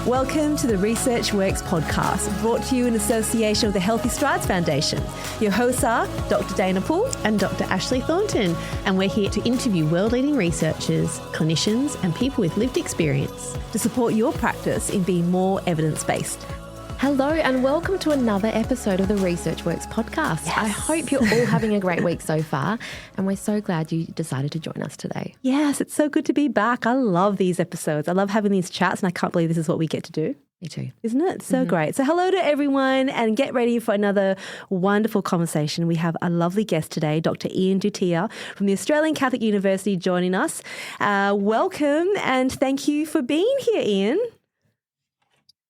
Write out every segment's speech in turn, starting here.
Welcome to the Research Works podcast, brought to you in association with the Healthy Strides Foundation. Your hosts are Dr. Dana Poole and Dr. Ashley Thornton, and we're here to interview world-leading researchers, clinicians and people with lived experience to support your practice in being more evidence-based. Hello and welcome to another episode of the Research Works podcast. Yes. I hope you're all having a great week so far, and we're so glad you decided to join us today. Yes, it's so good to be back. I love these episodes. I love having these chats, and I can't believe this is what we get to do. Me too. Isn't it? So great. So hello to everyone, and get ready for another wonderful conversation. We have a lovely guest today, Dr. Iain Dutia from the Australian Catholic University joining us. Welcome, and thank you for being here, Iain.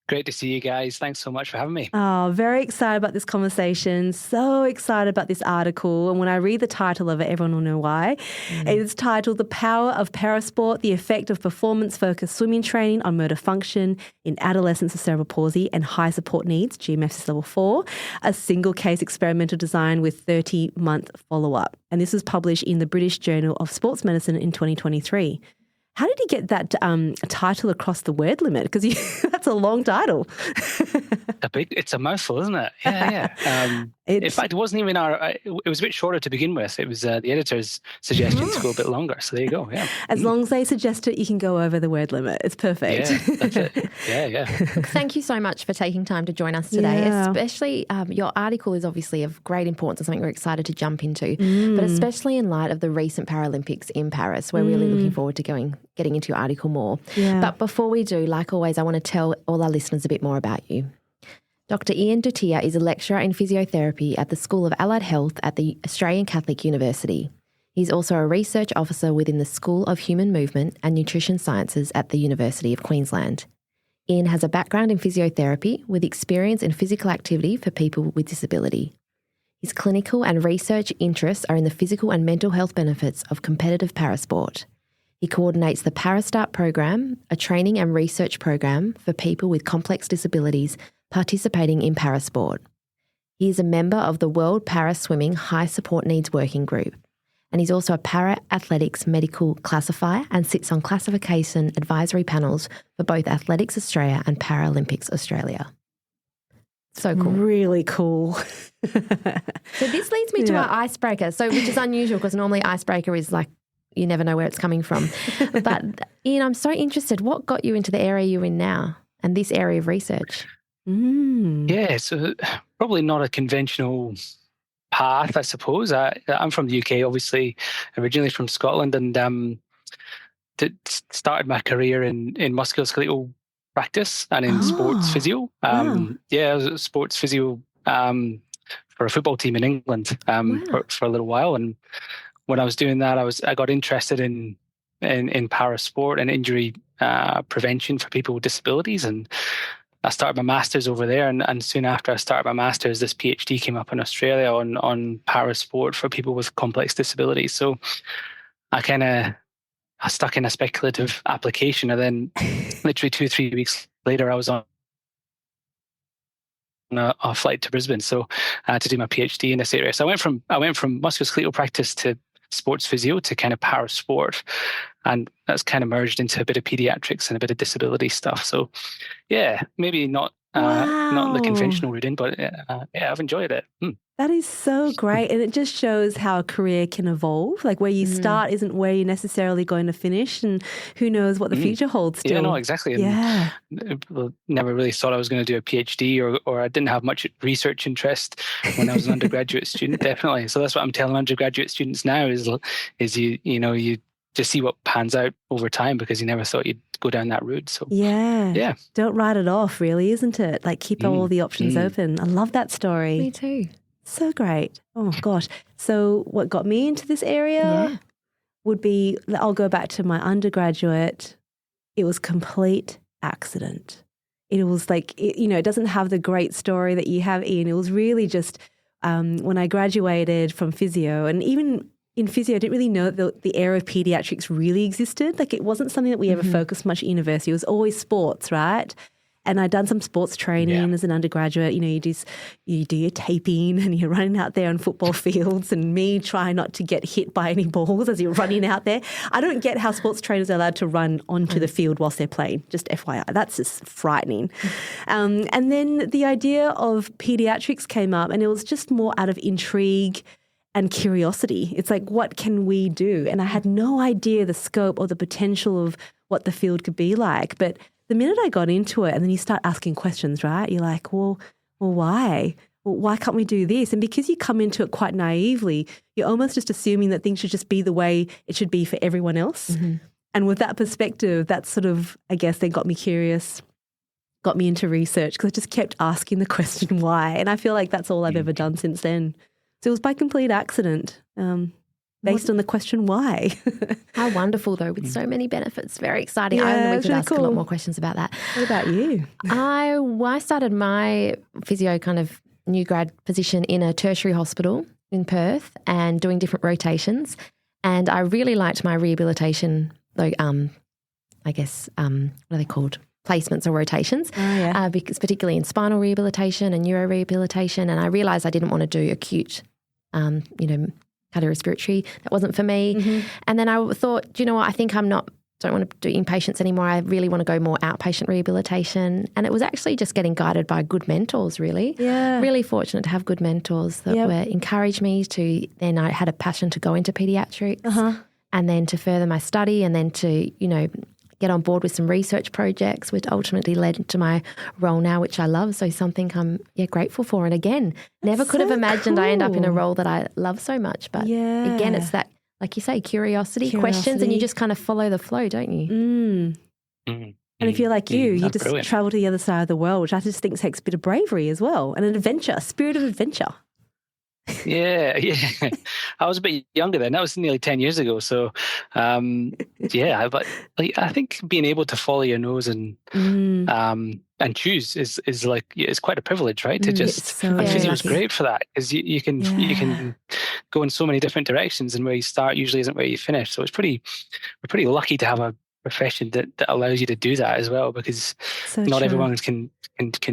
Great to see you guys. Thanks so much for having me. Oh, very excited about this conversation. So excited about this article. And when I read the title of it, everyone will know why. It's titled The Power of Parasport, the Effect of Performance-Focused Swimming Training on Motor Function in Adolescents with Cerebral Palsy and High Support Needs, GMFCS Level 4, a single case experimental design with 30-month follow-up. And this was published in the British Journal of Sports Medicine in 2023. How did you get that title across the word limit? Because that's a long title. It's a mouthful, isn't it? Yeah. In fact, it wasn't even it was a bit shorter to begin with. It was the editor's suggestion to go a bit longer. So there you go. Yeah. As long as they suggest it, you can go over the word limit. It's perfect. Yeah, that's it. Yeah. Thank you so much for taking time to join us today. Yeah. Especially your article is obviously of great importance and something we're excited to jump into, but especially in light of the recent Paralympics in Paris. We're really looking forward to getting into your article more. Yeah. But before we do, like always, I want to tell all our listeners a bit more about you. Dr. Iain Dutia is a lecturer in physiotherapy at the School of Allied Health at the Australian Catholic University. He's also a research officer within the School of Human Movement and Nutrition Sciences at the University of Queensland. Iain has a background in physiotherapy with experience in physical activity for people with disability. His clinical and research interests are in the physical and mental health benefits of competitive parasport. He coordinates the Parastart program, a training and research program for people with complex disabilities participating in parasport. He is a member of the World Para Swimming High Support Needs Working Group, and he's also a para-athletics medical classifier and sits on classification advisory panels for both Athletics Australia and Paralympics Australia. So cool. Really cool. So this leads me to our icebreaker, which is unusual because normally icebreaker is like, you never know where it's coming from. But Iain, I'm so interested. What got you into the area you're in now and this area of research? Yeah, so probably not a conventional path, I suppose. I'm from the UK, obviously, originally from Scotland, and started my career in musculoskeletal practice and in sports physio. Yeah, I was a sports physio for a football team in England for a little while, and when I was doing that, I got interested in parasport and injury prevention for people with disabilities, and I started my master's over there. And soon after I started my master's, this PhD came up in Australia on parasport for people with complex disabilities. So I stuck in a speculative application, and then literally 2-3 weeks later, I was on a flight to Brisbane, to do my PhD in this area. So I went from musculoskeletal practice to sports physio to kind of parasport, and that's kind of merged into a bit of pediatrics and a bit of disability stuff. So yeah, maybe not the conventional route in, but I've enjoyed it. That is so great. And it just shows how a career can evolve. Like where you start isn't where you're necessarily going to finish, and who knows what the future holds still. Yeah, no, exactly. Yeah. And never really thought I was going to do a PhD, or I didn't have much research interest when I was an undergraduate student, definitely. So that's what I'm telling undergraduate students now is you just see what pans out over time, because you never thought you'd go down that route. So yeah. Don't write it off, really, isn't it? Like keep all the options open. I love that story. Me too. So great. Oh, gosh. So what got me into this area would be, I'll go back to my undergraduate. It was complete accident. It was like, it doesn't have the great story that you have, Iain. It was really just when I graduated from physio, and even in physio, I didn't really know that the area of pediatrics really existed. Like it wasn't something that we ever focused much at university. It was always sports, right? And I'd done some sports training as an undergraduate. You know, you do your taping and you're running out there on football fields, and me trying not to get hit by any balls as you're running out there. I don't get how sports trainers are allowed to run onto the field whilst they're playing, just FYI. That's just frightening. And then the idea of pediatrics came up, and it was just more out of intrigue and curiosity. It's like, what can we do? And I had no idea the scope or the potential of what the field could be like. But the minute I got into it, and then you start asking questions, right? You're like, well, why? Well, why can't we do this? And because you come into it quite naively, you're almost just assuming that things should just be the way it should be for everyone else. Mm-hmm. And with that perspective, that sort of, I guess, then got me curious, got me into research, because I just kept asking the question why. And I feel like that's all I've ever done since then. So it was by complete accident. Based on the question why. How wonderful, though, with so many benefits. Very exciting. I know we could ask a lot more questions about that. What about you? I started my physio kind of new grad position in a tertiary hospital in Perth and doing different rotations. And I really liked my rehabilitation, though, I guess, what are they called? Placements or rotations, because particularly in spinal rehabilitation and neuro rehabilitation. And I realised I didn't want to do acute, cardiorespiratory. That wasn't for me. Mm-hmm. And then I thought, do you know what, I think don't want to do inpatients anymore. I really want to go more outpatient rehabilitation. And it was actually just getting guided by good mentors, really. Yeah. Really fortunate to have good mentors that encouraged me to, then I had a passion to go into pediatrics and then to further my study and then to, get on board with some research projects, which ultimately led to my role now, which I love. So something I'm grateful for. And again, never could have imagined I end up in a role that I love so much. But again, it's that, like you say, curiosity, questions, and you just kind of follow the flow, don't you? Mm. And if you're like you just brilliant. Travel to the other side of the world, which I just think takes a bit of bravery as well, and an adventure, a spirit of adventure. Yeah. I was a bit younger then. That was nearly 10 years ago. So, but I think being able to follow your nose and choose is like, it's quite a privilege, right? To just, physio is great for that, because you can go in so many different directions, and where you start usually isn't where you finish. So we're pretty lucky to have a profession that allows you to do that as well, because not everyone can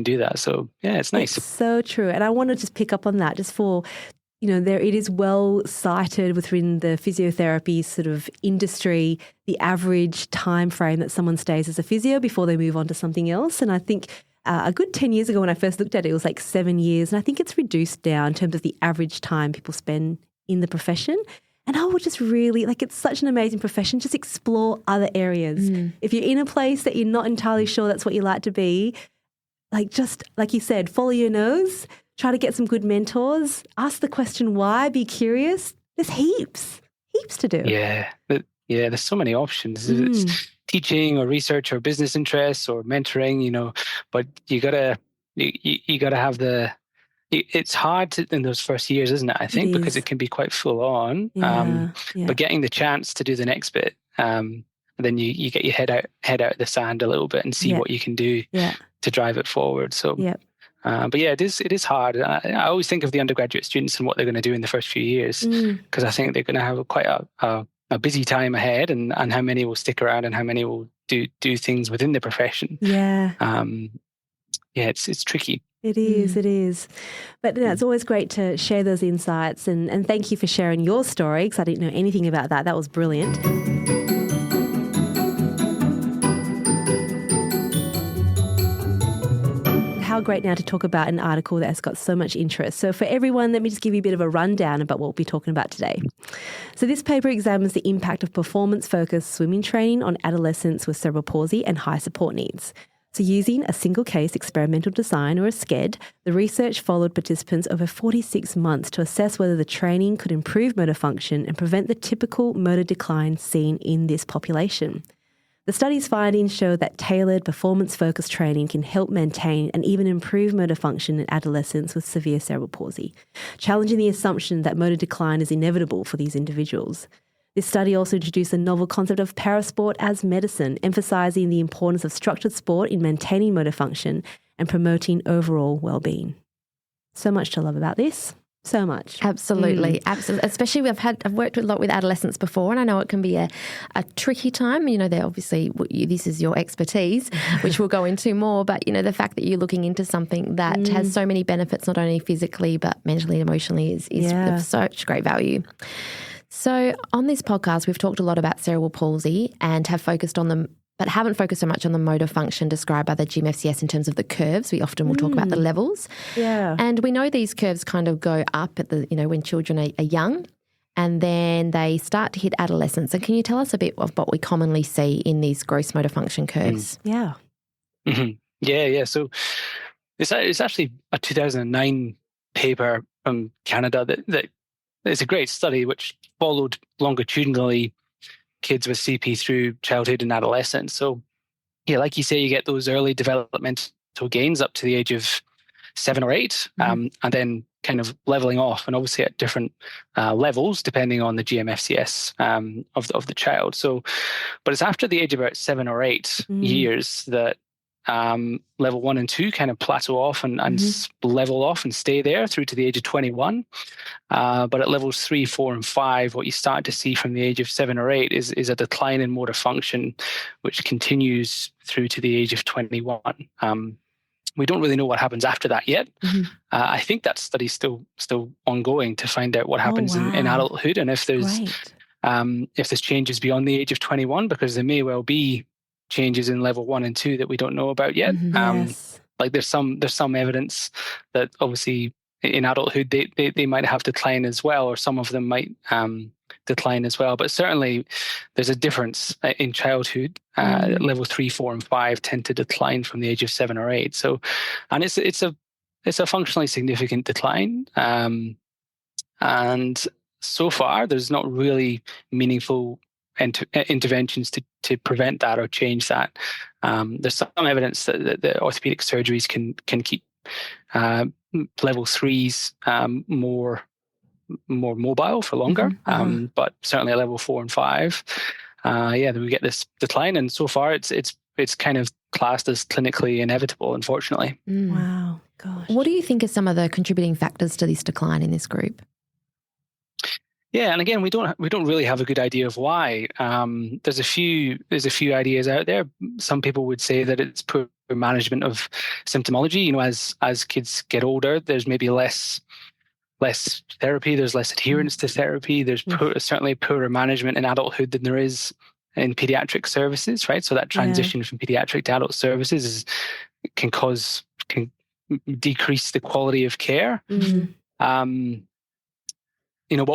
do that. So it's nice. It's so true. And I want to just pick up on that just for, it is well cited within the physiotherapy sort of industry, the average time frame that someone stays as a physio before they move on to something else. And I think a good 10 years ago when I first looked at it, it was like 7 years. And I think it's reduced down in terms of the average time people spend in the profession. And I would just really, it's such an amazing profession, just explore other areas. If you're in a place that you're not entirely sure that's what you like to be, just like you said, follow your nose, try to get some good mentors, ask the question why, be curious. There's heaps to do. Yeah, there's so many options. It's teaching or research or business interests or mentoring, but you gotta have the. It's hard in those first years, isn't it? I think because it can be quite full on. But getting the chance to do the next bit, and then you get your head out of the sand a little bit and see what you can do to drive it forward. So, it is hard. I always think of the undergraduate students and what they're going to do in the first few years, because I think they're going to have quite a busy time ahead, and how many will stick around and how many will do things within the profession. It's tricky. It is. But it's always great to share those insights, and thank you for sharing your story, because I didn't know anything about that. That was brilliant. How great now to talk about an article that has got so much interest. So for everyone, let me just give you a bit of a rundown about what we'll be talking about today. So this paper examines the impact of performance-focused swimming training on adolescents with cerebral palsy and high support needs. So using a single case experimental design, or a SCED, the research followed participants over 46 months to assess whether the training could improve motor function and prevent the typical motor decline seen in this population. The study's findings show that tailored performance-focused training can help maintain and even improve motor function in adolescents with severe cerebral palsy, challenging the assumption that motor decline is inevitable for these individuals. This study also introduced a novel concept of parasport as medicine, emphasising the importance of structured sport in maintaining motor function and promoting overall well-being. So much to love about this. so much. Absolutely. Absolutely. Especially I've worked a lot with adolescents before, and I know it can be a tricky time. You know, they're obviously, this is your expertise, which we'll go into more, but, you know, the fact that you're looking into something that has so many benefits, not only physically, but mentally and emotionally is of such great value. So on this podcast, we've talked a lot about cerebral palsy and have focused on them, but haven't focused so much on the motor function described by the GMFCS in terms of the curves. We often will talk about the levels. Yeah. And we know these curves kind of go up at when children are young, and then they start to hit adolescence. And can you tell us a bit of what we commonly see in these gross motor function curves? Yeah. Mm-hmm. Yeah. So it's actually a 2009 paper from Canada that it's a great study which followed longitudinally kids with CP through childhood and adolescence. So, yeah, like you say, you get those early developmental gains up to the age of 7 or 8, and then kind of leveling off, and obviously at different levels depending on the GMFCS of the child. So, but it's after the age of about 7 or 8 years that level 1 and 2 kind of plateau off and level off and stay there through to the age of 21. But at levels 3, 4, and 5, what you start to see from the age of 7 or 8 is a decline in motor function, which continues through to the age of 21. We don't really know what happens after that yet. I think that study's still ongoing to find out what happens in adulthood, and if there's changes beyond the age of 21, because there may well be changes in level 1 and 2 that we don't know about yet. Like there's some evidence that obviously in adulthood they might have decline as well, or some of them might decline as well. But certainly there's a difference in childhood. Level 3, 4, and 5 tend to decline from the age of 7 or 8. So, and it's a functionally significant decline. And so far there's not really meaningful interventions to prevent that or change that. There's some evidence that the orthopedic surgeries can keep level 3s more mobile for longer, but certainly at level 4 and 5, we get this decline, and so far it's kind of classed as clinically inevitable, unfortunately. Wow, gosh. What do you think are some of the contributing factors to this decline in this group? Yeah, and again, we don't really have a good idea of why. There's a few ideas out there. Some people would say that it's poor management of symptomology. You know, as kids get older, there's maybe less therapy. There's less adherence to therapy. There's certainly poorer management in adulthood than there is in pediatric services, right? So that transition from pediatric to adult services can decrease the quality of care. You know,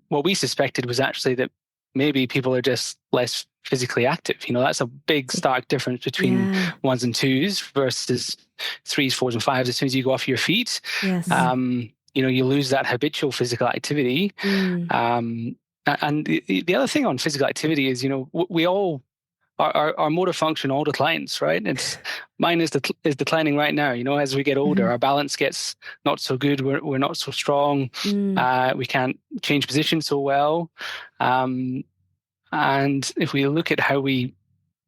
what we suspected was actually that maybe people are just less physically active. You know, that's a big stark difference between 1s and 2s versus 3s, 4s, and 5s. As soon as you go off your feet, you know, you lose that habitual physical activity. And the other thing on physical activity is, you know, we all, our motor function all declines, right? Mine is declining right now. You know, as we get older, our balance gets not so good. We're not so strong. We can't change position so well. And if we look at how we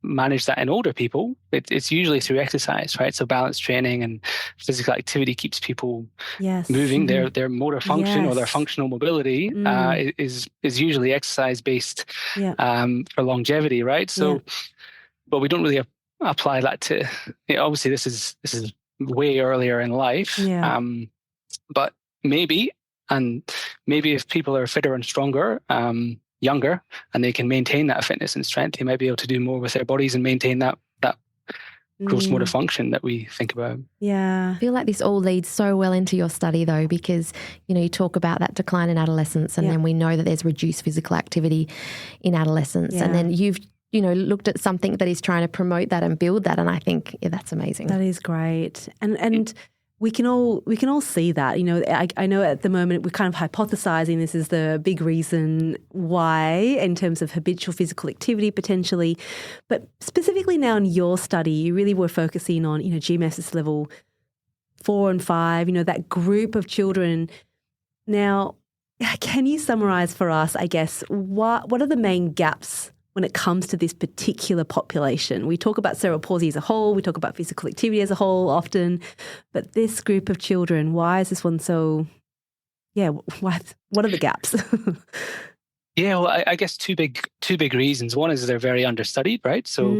manage that in older people, it's usually through exercise, right? So balance training and physical activity keeps people moving. Their motor function or their functional mobility is usually exercise based for longevity, right? So, but we don't really apply that to. You know, obviously, this is way earlier in life, but maybe if people are fitter and stronger, younger, and they can maintain that fitness and strength, they might be able to do more with their bodies and maintain that gross motor function that we think about. I feel like this all leads so well into your study though, because, you know, you talk about that decline in adolescence, and then we know that there's reduced physical activity in adolescence, and then you've, you know, looked at something that is trying to promote that and build that, and I think that's amazing. That is great. And we can all see that. You know, I know at the moment we're kind of hypothesizing this is the big reason why in terms of habitual physical activity potentially. But specifically now in your study, you really were focusing on, you know, GMFCS level 4 and 5, you know, that group of children. Now, can you summarize for us, I guess, what are the main gaps when it comes to this particular population? We talk about cerebral palsy as a whole, we talk about physical activity as a whole often, but this group of children, why is this one so what are the gaps? Yeah, well, I guess two big reasons. One is they're very understudied, right? So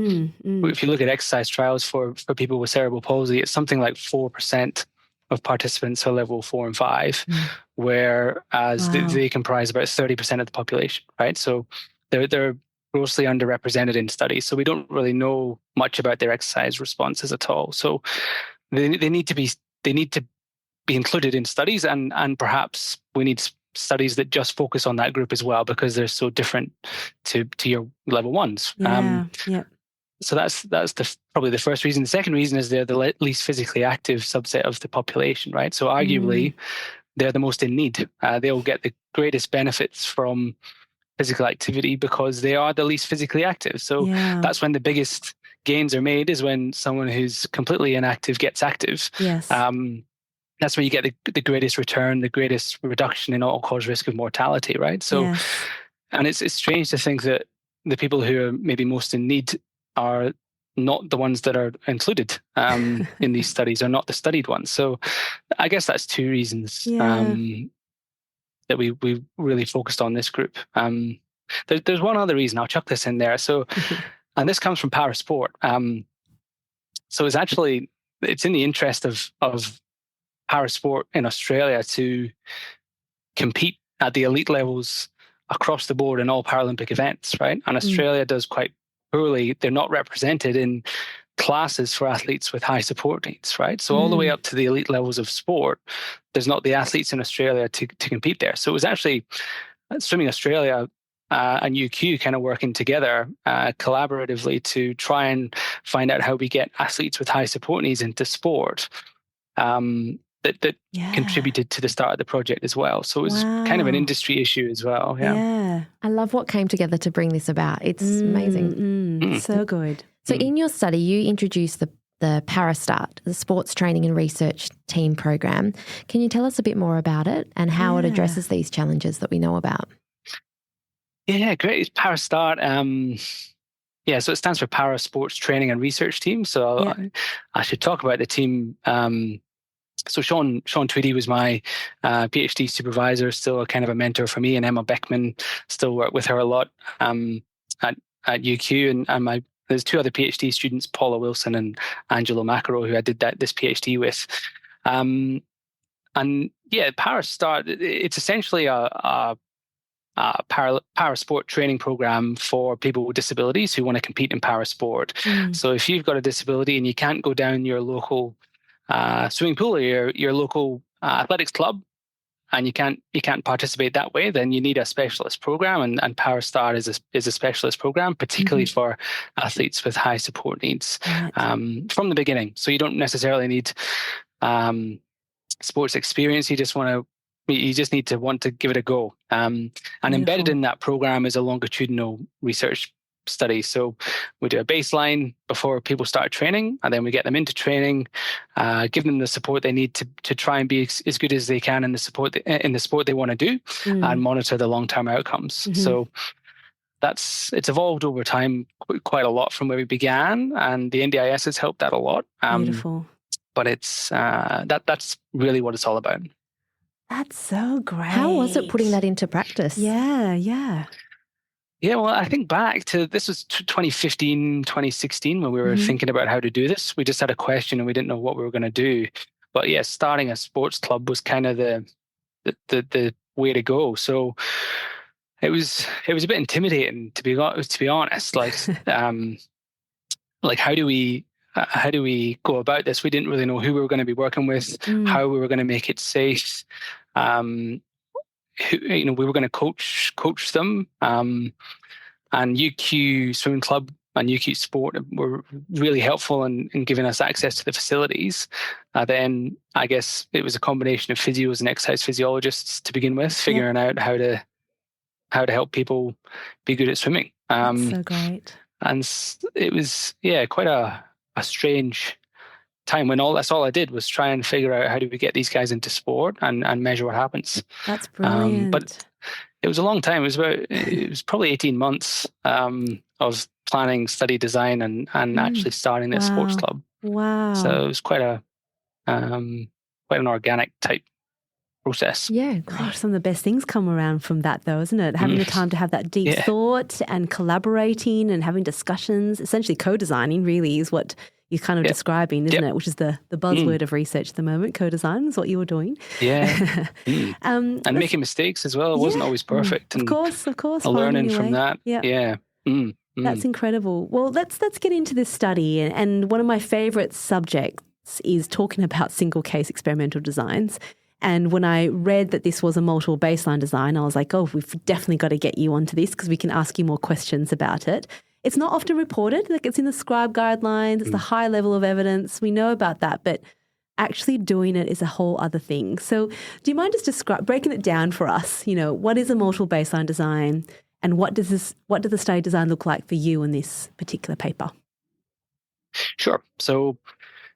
if you look at exercise trials for people with cerebral palsy, it's something like 4% of participants are level 4 and 5, whereas they comprise about 30% of the population, right? So they're grossly underrepresented in studies. So we don't really know much about their exercise responses at all. So they need to be included in studies, and perhaps we need studies that just focus on that group as well, because they're so different to your level ones. So that's probably the first reason. The second reason is they're the least physically active subset of the population, right? So arguably, they're the most in need. They'll get the greatest benefits from physical activity because they are the least physically active. So that's when the biggest gains are made, is when someone who's completely inactive gets active. Yes. That's where you get the greatest return, the greatest reduction in all-cause risk of mortality, right? So, and it's strange to think that the people who are maybe most in need are not the ones that are included in these studies, or not the studied ones. So I guess that's two reasons that we really focused on this group. There's one other reason. I'll chuck this in there. So, and this comes from parasport. So it's in the interest of parasport in Australia to compete at the elite levels across the board in all Paralympic events, right? And Australia does quite poorly. They're not represented in classes for athletes with high support needs, right? So all the way up to the elite levels of sport, there's not the athletes in Australia to compete there. So it was actually Swimming Australia and UQ kind of working together collaboratively to try and find out how we get athletes with high support needs into sport. That contributed to the start of the project as well. So it was kind of an industry issue as well. Yeah. I love what came together to bring this about. It's amazing. So good. So in your study, you introduced the ParaStart, the Sports Training and Research Team program. Can you tell us a bit more about it and how it addresses these challenges that we know about? Yeah, great. It's ParaStart. So it stands for Para Sports Training and Research Team. So I should talk about the team. So Sean Tweedy was my PhD supervisor, still kind of a mentor for me, and Emma Beckman, still work with her a lot at UQ, and there's two other PhD students, Paula Wilson and Angelo Macaro, who I did this PhD with. ParaStart, it's essentially a parasport training program for people with disabilities who want to compete in parasport. So if you've got a disability and you can't go down your local swimming pool or your local athletics club, and you can't participate that way, then you need a specialist program, and ParaStart is a specialist program, particularly for athletes with high support needs from the beginning. So you don't necessarily need sports experience. You just need to want to give it a go. And embedded in that program is a longitudinal research study. So we do a baseline before people start training, and then we get them into training, give them the support they need to try and be as good as they can in the sport they want to do, and monitor the long-term outcomes. So it's evolved over time quite a lot from where we began, and the NDIS has helped that a lot. Beautiful. But it's that's really what it's all about. That's so great. How was it putting that into practice? Yeah, well, I think back to, this was 2015, 2016, when we were thinking about how to do this. We just had a question and we didn't know what we were going to do. But starting a sports club was kind of the way to go. So it was a bit intimidating, to be honest. Like how do we go about this? We didn't really know who we were going to be working with, how we were going to make it safe. We were going to coach them, and UQ Swimming Club and UQ Sport were really helpful in giving us access to the facilities. Then I guess it was a combination of physios and exercise physiologists to begin with, figuring out how to help people be good at swimming. That's so great. And it was quite a strange time when that's all I did was try and figure out how do we get these guys into sport and measure what happens. That's brilliant. But it was a long time. It was probably 18 months of planning, study design, and actually starting this sports club. Wow. So it was quite an organic type process. Yeah. Gosh, some of the best things come around from that though, isn't it? Having the time to have that deep thought and collaborating and having discussions, essentially co-designing really is what you're kind of describing, isn't it? Which is the buzzword of research at the moment. Co-design is what you were doing. Yeah. And making mistakes as well. It wasn't always perfect. Of course. Learning from that. Yeah. That's incredible. Well, let's get into this study. And one of my favourite subjects is talking about single case experimental designs. And when I read that this was a multiple baseline design, I was like, oh, we've definitely got to get you onto this because we can ask you more questions about it. It's not often reported, like it's in the scribe guidelines, it's the high level of evidence. We know about that, but actually doing it is a whole other thing. So do you mind just breaking it down for us? You know, what is a multiple baseline design and what does the study design look like for you in this particular paper? Sure. So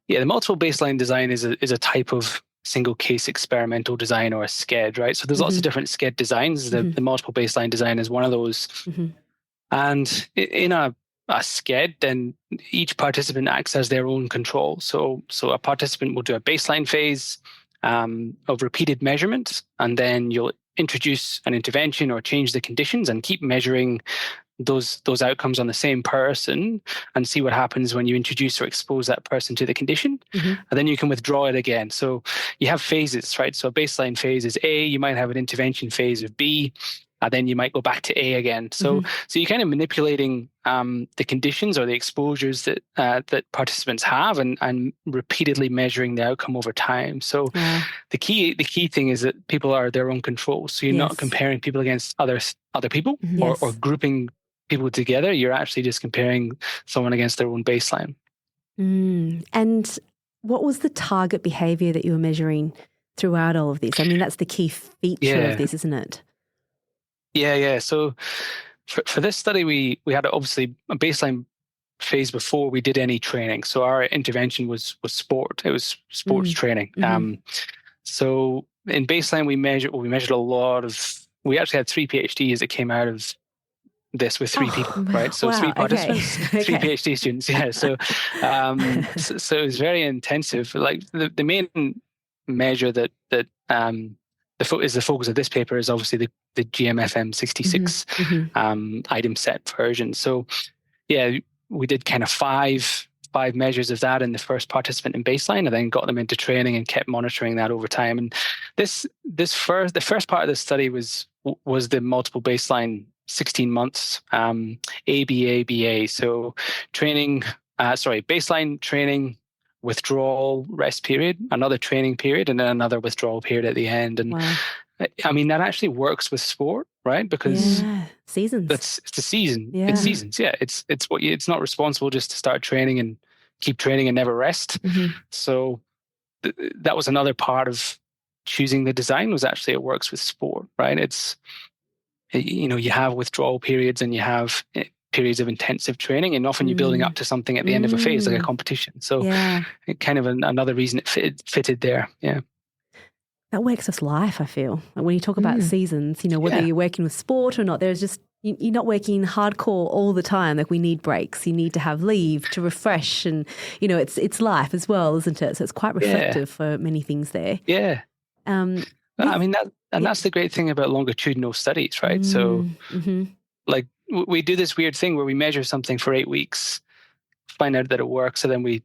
the multiple baseline design is a type of single case experimental design, or a SCED, right? So there's lots of different SCED designs. The multiple baseline design is one of those. And in a SCED, then each participant acts as their own control. So a participant will do a baseline phase of repeated measurements, and then you'll introduce an intervention or change the conditions and keep measuring those outcomes on the same person and see what happens when you introduce or expose that person to the condition. And then you can withdraw it again. So you have phases, right? So a baseline phase is A, you might have an intervention phase of B, and then you might go back to A again. So you're kind of manipulating the conditions or the exposures that participants have and repeatedly measuring the outcome over time. So the key thing is that people are their own control. So you're not comparing people against other people or grouping people together. You're actually just comparing someone against their own baseline. And what was the target behavior that you were measuring throughout all of this? I mean, that's the key feature of this, isn't it? Yeah. So for this study, we had obviously a baseline phase before we did any training. So our intervention was sport. It was sports training. So in baseline, we measured a lot of. We actually had 3 PhDs that came out of this with 3 people, right? So 3 participants, 3 PhD students. Yeah. So so it was very intensive. Like the main measure that is the focus of this paper is obviously the GMFM66 item set version. So we did kind of five measures of that in the first participant in baseline, and then got them into training and kept monitoring that over time. And the first part of the study was the multiple baseline 16 months ABA. So baseline training, withdrawal, rest period, another training period, and then another withdrawal period at the end. And I mean, that actually works with sport, right? Because seasons. It's a season. Yeah. It's seasons. Yeah. It's not responsible just to start training and keep training and never rest. So that was another part of choosing the design, was actually it works with sport, right? It's, you have withdrawal periods and you have periods of intensive training, and often you're building up to something at the end of a phase, like a competition. So kind of another reason it fitted there. Yeah. That works with life, I feel. Like when you talk about seasons, whether you're working with sport or not, there's just, you're not working hardcore all the time. Like we need breaks. You need to have leave to refresh, and, it's life as well, isn't it? So it's quite reflective for many things there. Yeah. I mean, that's the great thing about longitudinal studies, right? So like we do this weird thing where we measure something for 8 weeks, find out that it works, and then we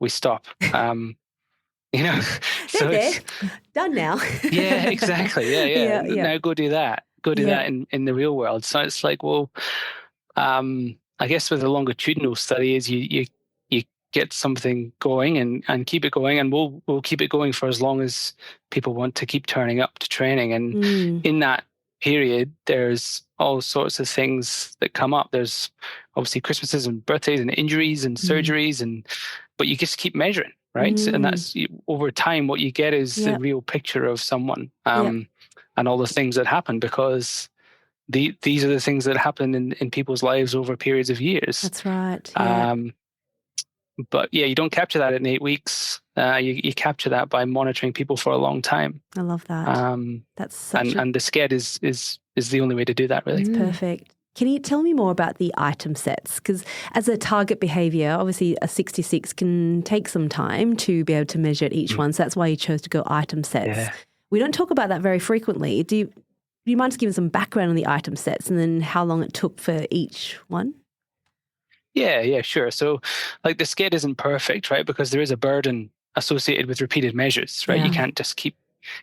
stop. So it's done now. Yeah, exactly. Yeah. Now go do that. Go do that in the real world. So it's like, well, I guess with a longitudinal study is you get something going and keep it going, and we'll keep it going for as long as people want to keep turning up to training. And in that period, there's all sorts of things that come up. There's obviously Christmases and birthdays and injuries and surgeries, but you just keep measuring, right? And that's, over time, what you get is the real picture of someone and all the things that happen, because these are the things that happen in people's lives over periods of years. That's right. Yeah. But you don't capture that in 8 weeks. You capture that by monitoring people for a long time. I love that. That's such and the SCED is the only way to do that, really. That's perfect. Can you tell me more about the item sets? Because as a target behaviour, obviously a 66 can take some time to be able to measure each one. So that's why you chose to go item sets. Yeah. We don't talk about that very frequently. Do you mind just giving some background on the item sets and then how long it took for each one? Yeah, sure. So like the SCED isn't perfect, right? Because there is a burden associated with repeated measures, right? Yeah. You can't just keep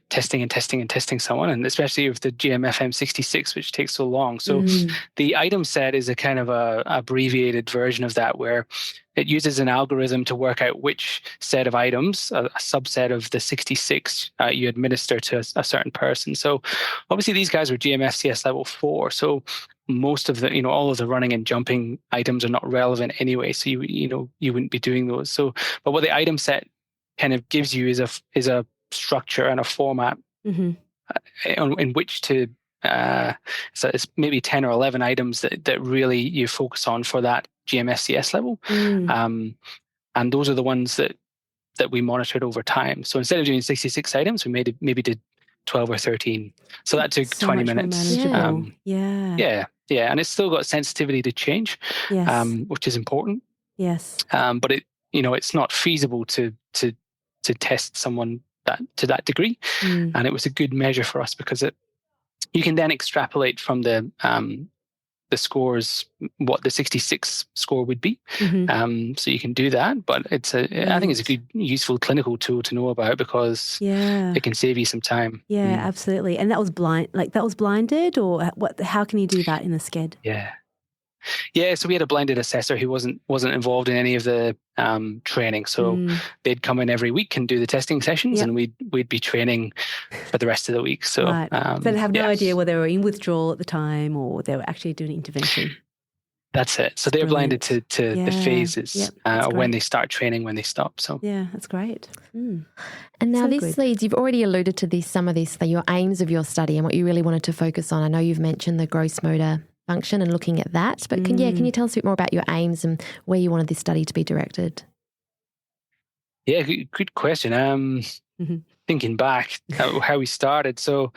testing and testing and testing someone, and especially with the GMFM66, which takes so long. So the item set is a kind of a abbreviated version of that, where it uses an algorithm to work out which set of items, a subset of the 66, you administer to a certain person. So obviously these guys were GMFCS level 4. So most of the, all of the running and jumping items are not relevant anyway. So you wouldn't be doing those. So, but what the item set kind of gives you is a structure and a format in which to so it's maybe 10 or 11 items that really you focus on for that GMFCS level, and those are the ones that we monitored over time. So instead of doing 66 items, we maybe did 12 or 13. So that took 20 minutes. Yeah, and it's still got sensitivity to change, which is important. Yes, but it's not feasible to test someone to that degree, and it was a good measure for us because you can then extrapolate from the scores what the 66 score would be. So you can do that, but I think it's a good, useful clinical tool to know about because it can save you some time. Yeah, absolutely. And that was blinded, or what? How can you do that in the SCED? Yeah, so we had a blinded assessor who wasn't involved in any of the training. So they'd come in every week and do the testing sessions, and we'd be training for the rest of the week. So, so they have no idea whether they were in withdrawal at the time or they were actually doing intervention. That's it. So they're blinded to the phases, when they start training, when they stop. So yeah, that's great. And now this leads, you've already alluded to some of this, your aims of your study and what you really wanted to focus on. I know you've mentioned the gross motor function and looking at that, but can you tell us a bit more about your aims and where you wanted this study to be directed? Yeah, good question. Thinking back how we started. So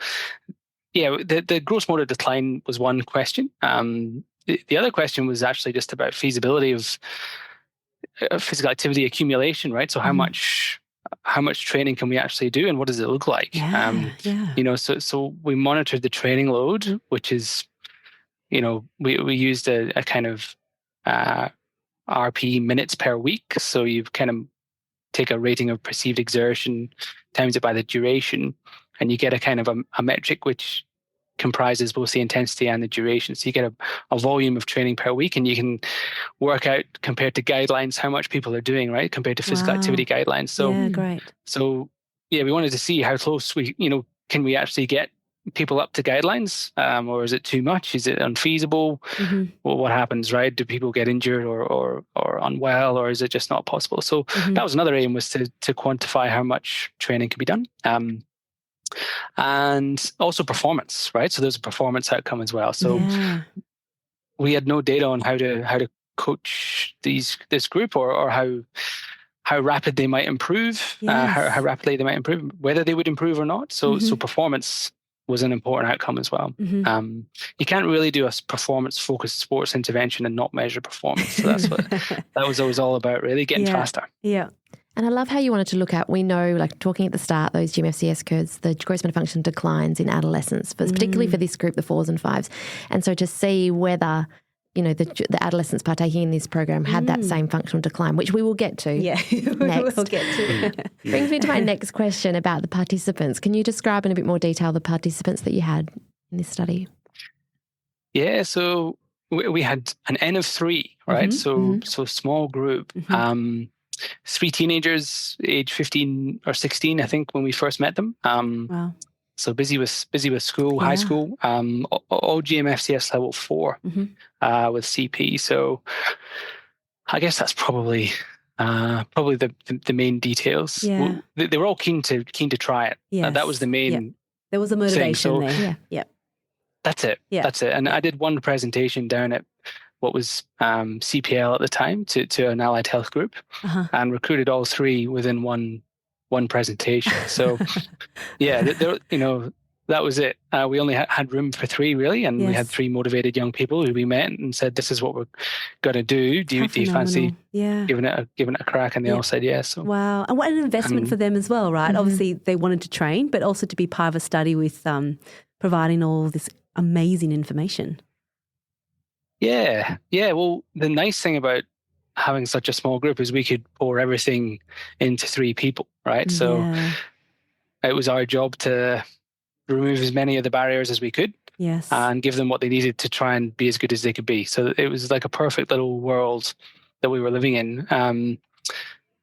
yeah, the gross motor decline was one question. The other question was actually just about feasibility of physical activity accumulation, right? So how much training can we actually do, and what does it look like? So we monitored the training load, which is, we used a kind of RP minutes per week. So you kind of take a rating of perceived exertion, times it by the duration, and you get a kind of a metric which comprises both the intensity and the duration. So you get a volume of training per week, and you can work out, compared to guidelines, how much people are doing, right, compared to physical activity guidelines. So great. So we wanted to see how close can we actually get people up to guidelines, or is it too much? Is it unfeasible? Well, what happens, right? Do people get injured or unwell, or is it just not possible? So that was another aim, was to quantify how much training could be done, and also performance, right? So there's a performance outcome as well. So we had no data on how to coach this group, or how rapid they might improve, how rapidly they might improve, whether they would improve or not. So performance was an important outcome as well. You can't really do a performance-focused sports intervention and not measure performance. So that's what that was always all about, really, getting faster. Yeah. And I love how you wanted to look at, we know, like talking at the start, those GMFCS curves, the gross motor function declines in adolescents, but particularly for this group, the 4s and 5s. And so to see whether, the adolescents partaking in this program had that same functional decline, which we will get to next. We'll get to. Brings me to my next question about the participants. Can you describe in a bit more detail the participants that you had in this study? Yeah, so we had an N of 3, right? So small group. 3 teenagers, age 15 or 16, I think, when we first met them. Wow. So busy with school, high school, all GMFCS level 4 with CP. So I guess that's probably the main details. Yeah. They were all keen to try it. Yes. That was the main. There was a motivation thing. there. Yeah. That's it. Yeah. That's it. And I did one presentation down at what was CPL at the time to an allied health group, and recruited all 3 within one presentation. So they're that was it. We only had room for 3, really, and we had 3 motivated young people who we met and said, "This is what we're going to do. Do you fancy giving it a crack?" And they all said yes. So. Wow, and what an investment for them as well, right? Obviously, they wanted to train, but also to be part of a study with providing all this amazing information. Yeah. Well, the nice thing about having such a small group is we could pour everything into 3 people, right? So it was our job to remove as many of the barriers as we could, and give them what they needed to try and be as good as they could be. So it was like a perfect little world that we were living in, and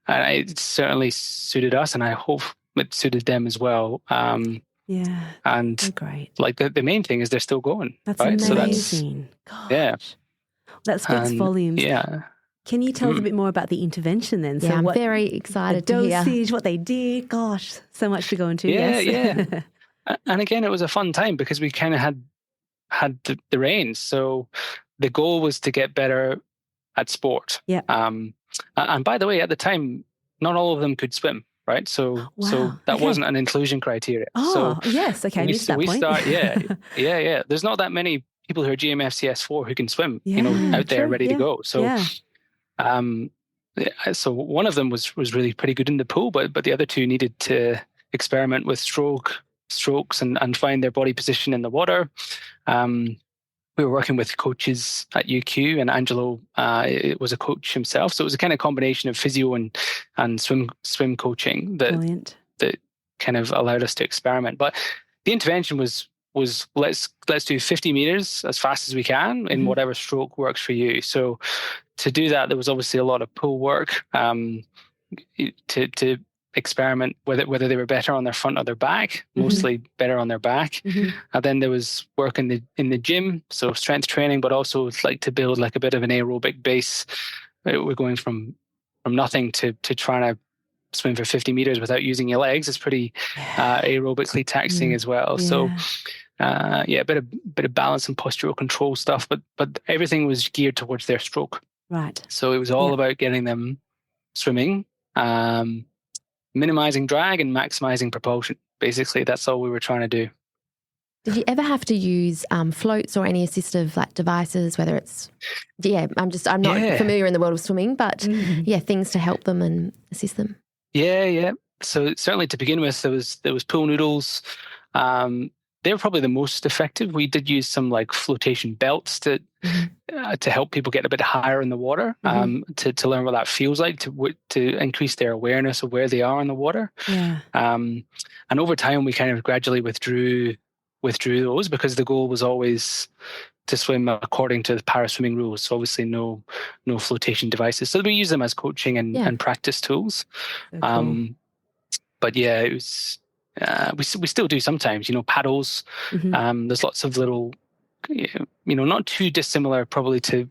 it certainly suited us, and I hope it suited them as well. And great. Like the main thing is they're still going. That's right? amazing. So that's, that speaks volumes. Yeah. Can you tell us a bit more about the intervention then? Yeah, I'm very excited to hear. Dosage, what they did. Gosh, so much to go into. Yeah. And again, it was a fun time because we kind of had the reins. So the goal was to get better at sport. Yeah. And by the way, at the time, not all of them could swim, right? So that wasn't an inclusion criteria. Oh, so yes. Okay, I missed that point. Yeah. There's not that many people who are GMFCS IV who can swim, out there ready to go. So, so one of them was really pretty good in the pool, but the other 2 needed to experiment with strokes and find their body position in the water. We were working with coaches at UQ, and Angelo was a coach himself. So it was a kind of combination of physio and swim coaching that kind of allowed us to experiment. But the intervention was let's do 50 meters as fast as we can in whatever stroke works for you. So to do that, there was obviously a lot of pull work to experiment whether they were better on their front or their back, mostly better on their back. And then there was work in the gym, so strength training, but also like to build like a bit of an aerobic base. We're going from nothing to trying to swim for 50 meters without using your legs. It's pretty aerobically taxing as well. So a bit of balance and postural control stuff, but everything was geared towards their stroke. Right. So it was all about getting them swimming, minimizing drag and maximizing propulsion. Basically, that's all we were trying to do. Did you ever have to use floats or any assistive devices, whether it's, I'm not familiar in the world of swimming, but things to help them and assist them? Yeah. So certainly to begin with, there was pool noodles. They were probably the most effective. We did use some like flotation belts to help people get a bit higher in the water, to learn what that feels like, to increase their awareness of where they are in the water. And over time, we kind of gradually withdrew those because the goal was always to swim according to the para-swimming rules. So obviously no flotation devices. So we use them as coaching and practice tools. So cool. But yeah, it was... we still do sometimes, paddles. There's lots of little, not too dissimilar probably to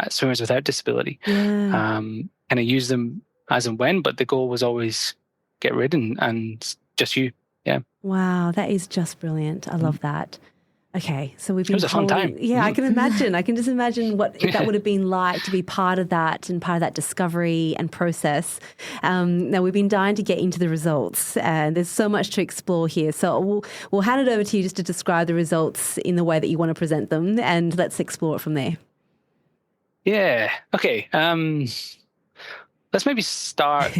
swimmers without disability. Kind of use them as and when, but the goal was always get rid and just you. Yeah. Wow, that is just brilliant. I love that. Okay, so we've been. It was a fun time. Yeah, I can imagine. I can just imagine what that would have been like to be part of that and part of that discovery and process. Now we've been dying to get into the results, and there's so much to explore here. So we'll hand it over to you just to describe the results in the way that you want to present them, and let's explore it from there. Yeah. Okay. Let's maybe start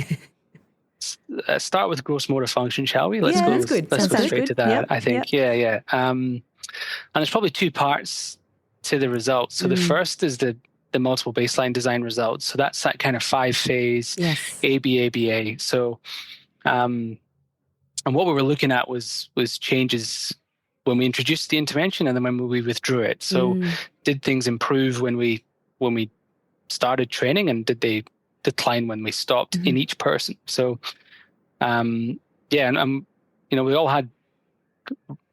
with gross motor function, shall we? Let's that's good. Let's go straight good. to that. Yep. I think. Yep. Yeah. And there's probably 2 parts to the results. So the first is the multiple baseline design results. So that's that kind of 5-phase ABA. So, and what we were looking at was changes when we introduced the intervention and then when we withdrew it. So did things improve when we started training, and did they decline when we stopped in each person? So, and we all had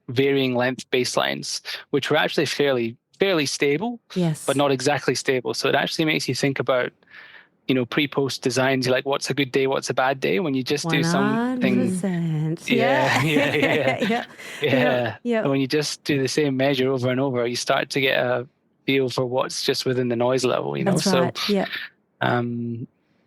varying length baselines, which were actually fairly stable, but not exactly stable. So it actually makes you think about, pre-post designs. You're like, what's a good day? What's a bad day? When you just do something. 100%. Yeah. And when you just do the same measure over and over, you start to get a feel for what's just within the noise level, That's right. So,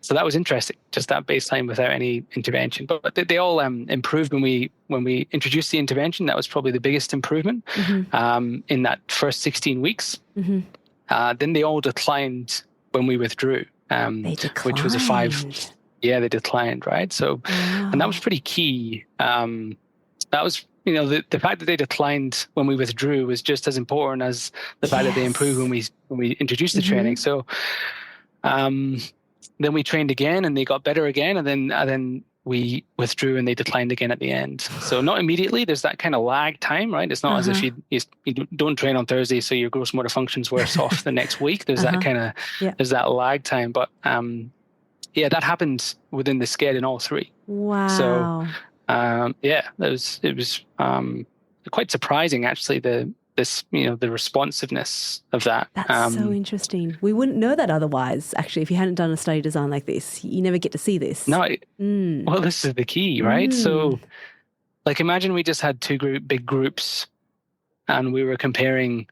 So that was interesting, just that baseline without any intervention. But they all improved when we introduced the intervention. That was probably the biggest improvement in that first 16 weeks. Then they all declined when we withdrew, which was a 5. Yeah, they declined, right? So, and that was pretty key. That was, the fact that they declined when we withdrew was just as important as the fact that they improved when we introduced the training. So, then we trained again, and they got better again, and then we withdrew, and they declined again at the end. So not immediately. There's that kind of lag time, right? It's not as if you don't train on Thursday, so your gross motor function's worse off the next week. There's that kind of there's that lag time, but that happened within the SCED in all 3. Wow. So it was quite surprising, actually, the responsiveness of that. That's so interesting. We wouldn't know that otherwise, actually, if you hadn't done a study design like this. You never get to see this. No. Well, this is the key, right? So, like, imagine we just had 2 big groups, and we were comparing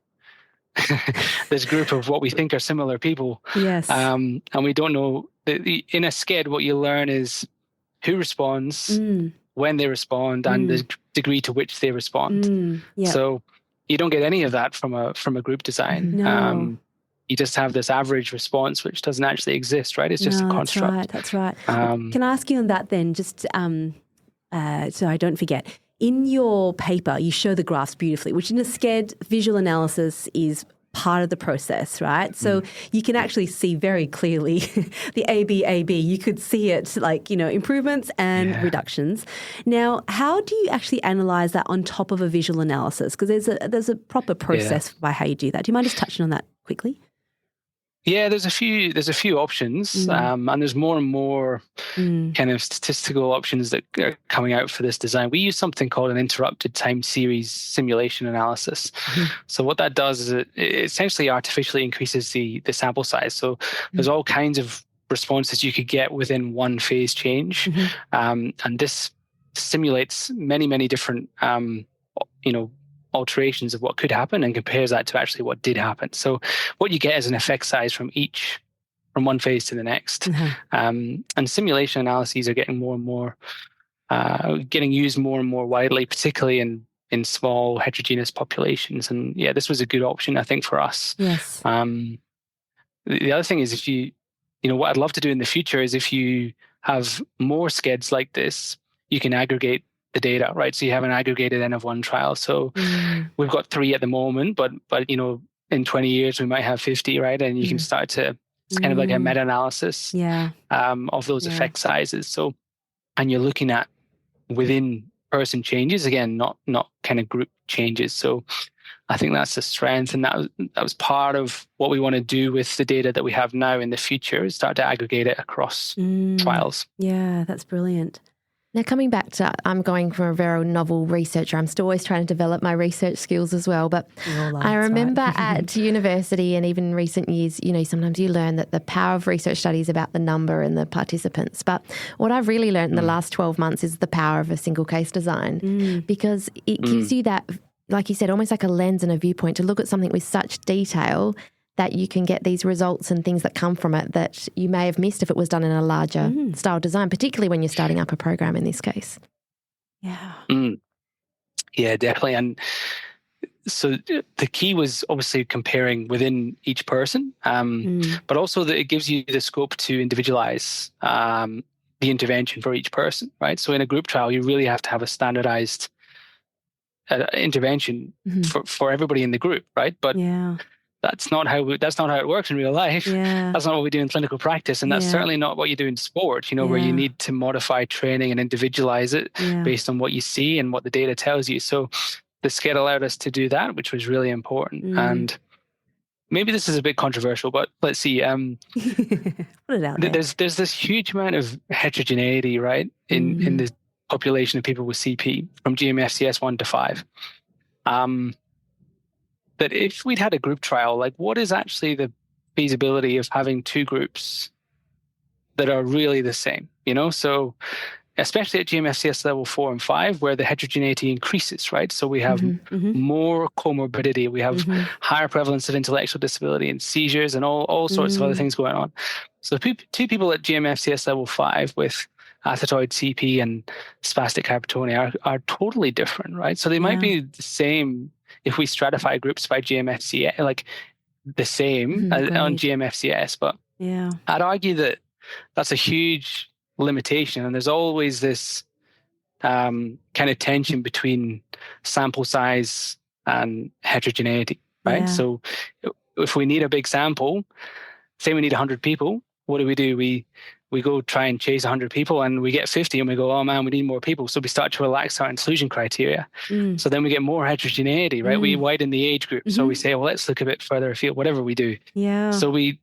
this group of what we think are similar people. Yes. And we don't know. In a SCED, what you learn is who responds, when they respond, and the degree to which they respond. So you don't get any of that from a group design. No. You just have this average response, which doesn't actually exist, right? It's just a construct. That's right. Can I ask you on that then, just so I don't forget? In your paper, you show the graphs beautifully, which in a SCED, visual analysis is part of the process, right? So you can actually see very clearly the AB. You could see it like, improvements and reductions. Now, how do you actually analyze that on top of a visual analysis? Because there's a proper process by how you do that. Do you mind just touching on that quickly? Yeah, there's a few options, and there's more and more kind of statistical options that are coming out for this design. We use something called an interrupted time series simulation analysis. So what that does is it essentially artificially increases the sample size. So there's all kinds of responses you could get within one phase change, and this simulates many different alterations of what could happen and compares that to actually what did happen. So what you get is an effect size from one phase to the next. And simulation analyses are getting more and more, getting used more and more widely, particularly in small heterogeneous populations. And this was a good option, I think, for us. Yes. The other thing is what I'd love to do in the future is if you have more SCEDs like this, you can aggregate the data, right? So you have an aggregated N of 1 trial. So we've got 3 at the moment, but in 20 years we might have 50, right? And you can start to, it's kind of like a meta-analysis of those effect sizes. So, and you're looking at within person changes, again, not kind of group changes. So I think that's the strength, and that was part of what we want to do with the data that we have now in the future, is start to aggregate it across trials. Yeah, that's brilliant. Now, coming back to, I'm going from a very novel researcher. I'm still always trying to develop my research skills as well. But I remember at university and even recent years, sometimes you learn that the power of research study is about the number and the participants. But what I've really learned in the last 12 months is the power of a single case design, because it gives you that, like you said, almost like a lens and a viewpoint to look at something with such detail that you can get these results and things that come from it that you may have missed if it was done in a larger style design, particularly when you're starting up a program in this case. Yeah. Yeah, definitely. And so the key was obviously comparing within each person, but also that it gives you the scope to individualize the intervention for each person, right? So in a group trial, you really have to have a standardized intervention for everybody in the group, right? But that's not how it works in real life. Yeah. That's not what we do in clinical practice, and that's certainly not what you do in sport. Where you need to modify training and individualize it based on what you see and what the data tells you. So the SCED allowed us to do that, which was really important. And maybe this is a bit controversial, but let's see. Put it out there. There's this huge amount of heterogeneity, right, in the population of people with CP from GMFCS 1 to 5. That if we'd had a group trial, like, what is actually the feasibility of having 2 groups that are really the same? So especially at GMFCS level 4 and 5, where the heterogeneity increases, right? So we have more comorbidity, we have higher prevalence of intellectual disability and seizures and all sorts of other things going on. So two people at GMFCS level 5 with athetoid CP and spastic hypertonia are totally different, right? So they might be the same if we stratify groups by GMFCS, like the same on GMFCS, but I'd argue that that's a huge limitation, and there's always this kind of tension between sample size and heterogeneity, right? Yeah. So if we need a big sample, say we need 100 people, what do? We go try and chase 100 people and we get 50 and we go, oh man, we need more people. So we start to relax our inclusion criteria. So then we get more heterogeneity, right? We widen the age group. So we say, well, let's look a bit further afield, whatever we do. Yeah. So we,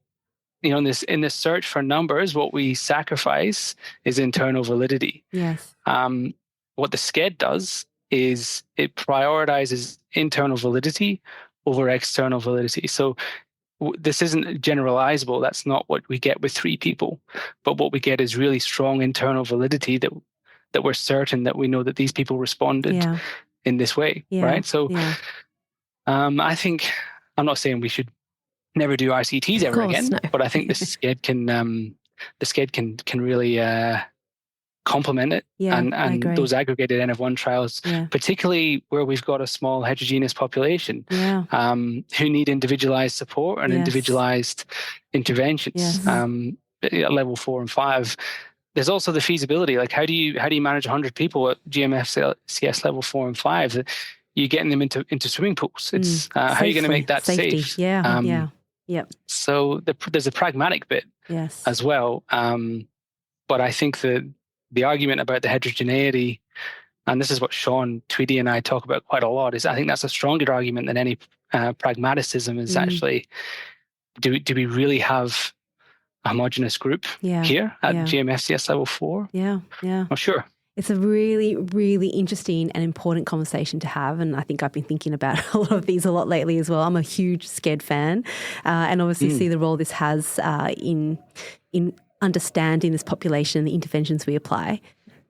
in this search for numbers, what we sacrifice is internal validity. Yes. What the SCED does is it prioritizes internal validity over external validity. So this isn't generalizable. That's not what we get with 3 people. But what we get is really strong internal validity that we're certain that we know that these people responded in this way, right? So I think, I'm not saying we should never do RCTs ever again, but I think the SCED can really complement it, and those aggregated N-of-1 trials, particularly where we've got a small heterogeneous population who need individualized support and individualized interventions at level 4 and 5. There's also the feasibility, like how do you manage 100 people at GMFCS level 4 and 5? You're getting them into swimming pools. It's how are you going to make that safe? So there's a pragmatic bit as well, but I think that the argument about the heterogeneity, and this is what Sean Tweedy and I talk about quite a lot, is I think that's a stronger argument than any pragmaticism is actually, do we really have a homogenous group here at GMFCS level 4? Not sure. It's a really, really interesting and important conversation to have, and I think I've been thinking about a lot of these a lot lately as well. I'm a huge SCED fan, and obviously see the role this has in understanding this population and the interventions we apply.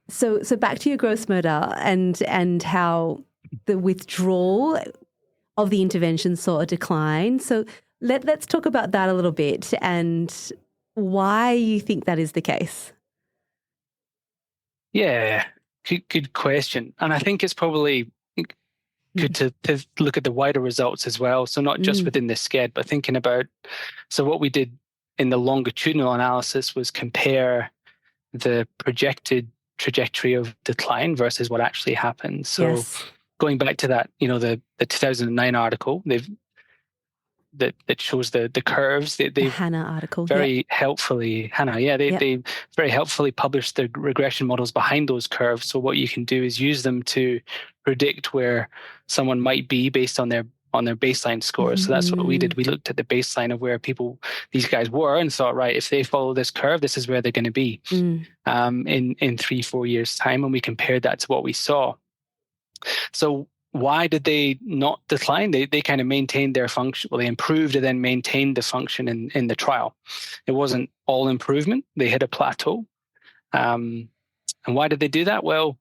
So back to your gross motor and how the withdrawal of the intervention saw a decline. So let's talk about that a little bit and why you think that is the case. Yeah, good question. And I think it's probably good to look at the wider results as well. So not just within the SCED, but thinking about, so what we did in the longitudinal analysis was compare the projected trajectory of decline versus what actually happened. So going back to that, the 2009 article, that shows the curves. The Hannah article. Very helpfully, Hannah, they very helpfully published the regression models behind those curves. So what you can do is use them to predict where someone might be based on their baseline scores. So that's what we did. We looked at the baseline of where these guys were, and thought, right, if they follow this curve, this is where they're going to be in 3-4 years' time. And we compared that to what we saw. So why did they not decline? They kind of maintained their function. Well, they improved and then maintained the function in the trial. It wasn't all improvement. They hit a plateau. And why did they do that? Well,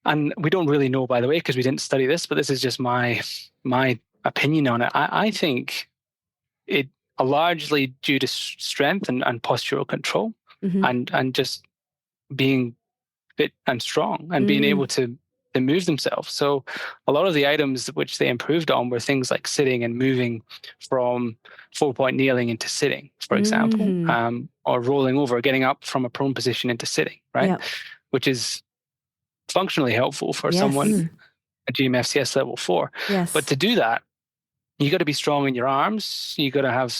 and we don't really know, by the way, because we didn't study this, but this is just my opinion on it. I think it largely due to strength and postural control and just being fit and strong and being able to move themselves. So a lot of the items which they improved on were things like sitting and moving from 4-point kneeling into sitting, for example, or rolling over, getting up from a prone position into sitting, right? Which is functionally helpful for someone at GMFCS level 4. But to do that, you got to be strong in your arms. You got to have,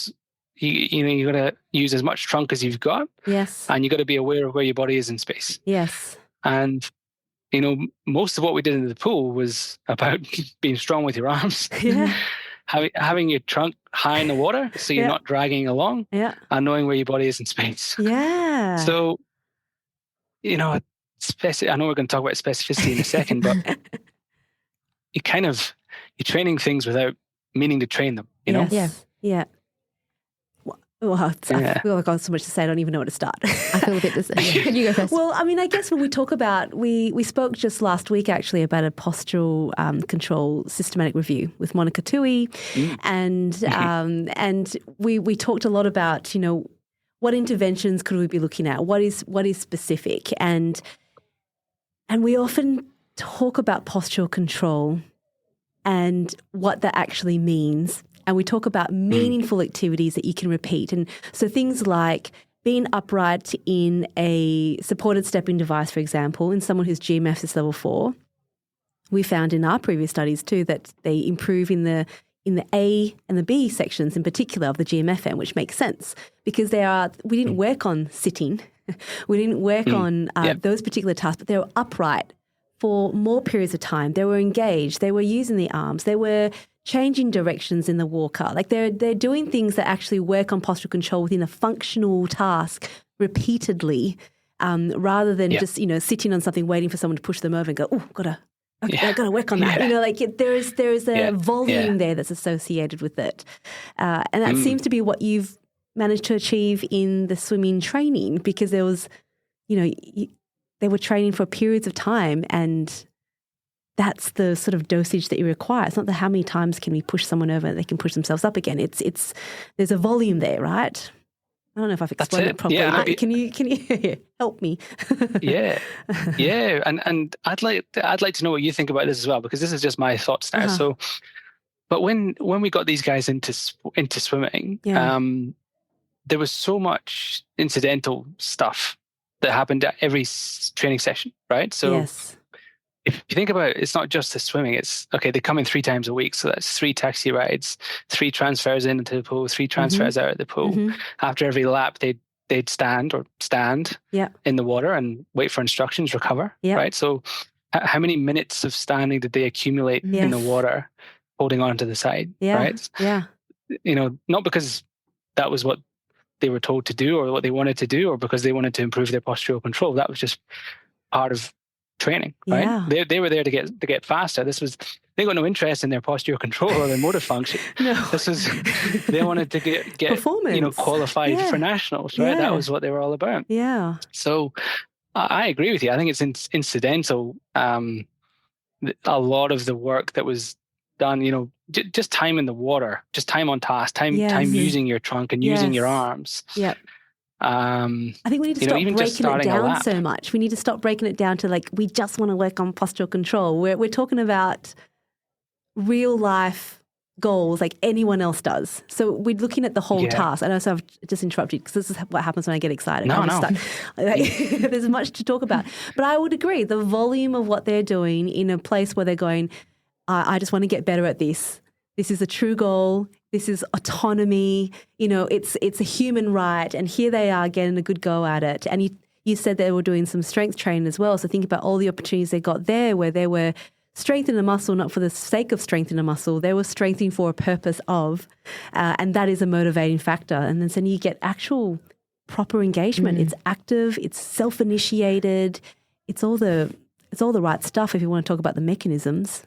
you got to use as much trunk as you've got. And you got to be aware of where your body is in space. And most of what we did in the pool was about being strong with your arms, having your trunk high in the water so you're not dragging along, and knowing where your body is in space. So, I know we're going to talk about specificity in a second, but you're training things without meaning to train them, Well, I feel like I have so much to say, I don't even know where to start. I feel a bit the same. Can you go first? Well, I mean, I guess when we talk about, we spoke just last week actually about a postural control systematic review with Monica Tui, and we talked a lot about, what interventions could we be looking at? What is specific? And we often talk about postural control and what that actually means. And we talk about meaningful activities that you can repeat. And so things like being upright in a supported stepping device, for example, in someone who's GMFCS level 4, we found in our previous studies too that they improve in the A and the B sections in particular of the GMFM, which makes sense because we didn't work on sitting. We didn't work on those particular tasks, but they were upright for more periods of time. They were engaged. They were using the arms. They were changing directions in the walker. Like they're doing things that actually work on postural control within a functional task repeatedly, rather than just sitting on something waiting for someone to push them over and go, oh, I've got to work on that. There is a volume there that's associated with it, and that seems to be what you've managed to achieve in the swimming training, because there was, they were training for periods of time, and that's the sort of dosage that you require. It's not how many times can we push someone over and they can push themselves up again. It's there's a volume there, right? I don't know if I've explained it properly. Yeah, can you help me? yeah, and I'd like to know what you think about this as well, because this is just my thoughts now. So, but when we got these guys into swimming, there was so much incidental stuff that happened at every training session, right? So if you think about it, it's not just the swimming. It's, okay, they come in 3 times a week. So that's 3 taxi rides, 3 transfers into the pool, 3 transfers out of the pool. After every lap, they'd stand in the water and wait for instructions, recover, right? So how many minutes of standing did they accumulate in the water, holding on to the side, right? Yeah. Not because that was what they were told to do or what they wanted to do or because they wanted to improve their postural control. That was just part of training, right? Yeah. They were there to get faster. They got no interest in their postural control or their motor function. This was, they wanted to get performance, qualified for nationals, right? That was what they were all about. Yeah. So I agree with you. I think it's incidental. A lot of the work that was done, just time in the water, just time on task, time using your trunk and using your arms. Yeah. I think we need to stop breaking it down so much. We need to stop breaking it down to we just want to work on postural control. We're talking about real life goals like anyone else does. So we're looking at the whole task. I know, so I've just interrupted because this is what happens when I get excited. No. There's much to talk about. But I would agree, the volume of what they're doing in a place where they're going, I just want to get better at this. This is a true goal. This is autonomy. It's a human right. And here they are getting a good go at it. And you said they were doing some strength training as well. So think about all the opportunities they got there where they were strengthening a muscle, not for the sake of strengthening a muscle. They were strengthening for a purpose of, and that is a motivating factor. And then you get actual proper engagement. It's active. It's self-initiated. It's all the right stuff if you want to talk about the mechanisms.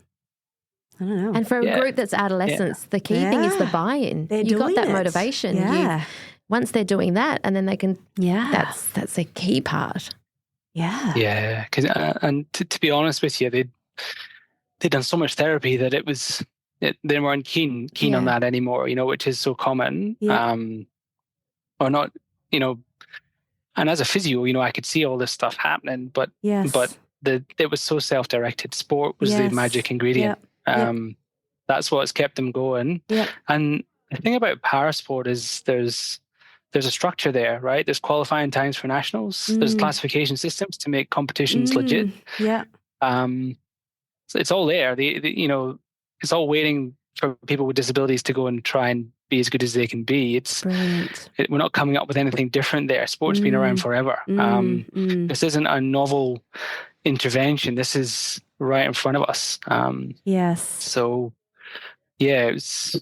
I don't know. And for a group that's adolescents, the key thing is the buy-in. You got that motivation. Once they're doing that, and then they can. That's a key part. Yeah. Yeah, because and to be honest with you, they'd done so much therapy that they weren't keen on that anymore. Which is so common. Or not. And as a physio, I could see all this stuff happening, but it was so self-directed. Sport was the magic ingredient. That's what's kept them going. And the thing about parasport is there's a structure there, right? There's qualifying times for nationals. There's classification systems to make competitions legit. So it's all there. It's all waiting for people with disabilities to go and try and be as good as they can be. We're not coming up with anything different there. Sport's been around forever. This isn't a novel intervention. This is right in front of us. So it's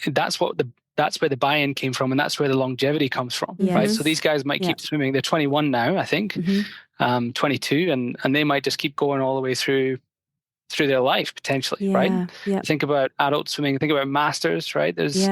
that's where the buy-in came from, and that's where the longevity comes from, right? So these guys might keep swimming. They're 21 now, I think, 22, and they might just keep going all the way through their life potentially, right? Think about adult swimming. Think about masters, right? There's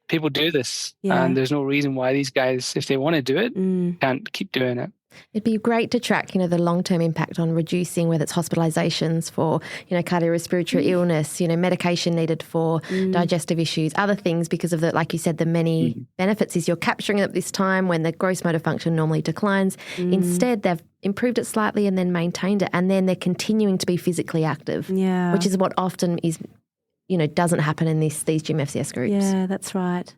people do this, and there's no reason why these guys, if they want to do it, can't keep doing it. It'd be great to track, the long-term impact on reducing, whether it's hospitalizations for, cardiorespiratory illness, medication needed for digestive issues, other things, because of the, like you said, the many benefits is you're capturing it at this time when the gross motor function normally declines. Instead, they've improved it slightly and then maintained it, and then they're continuing to be physically active, which is what often is, doesn't happen in these GMFCS groups. Yeah, that's right.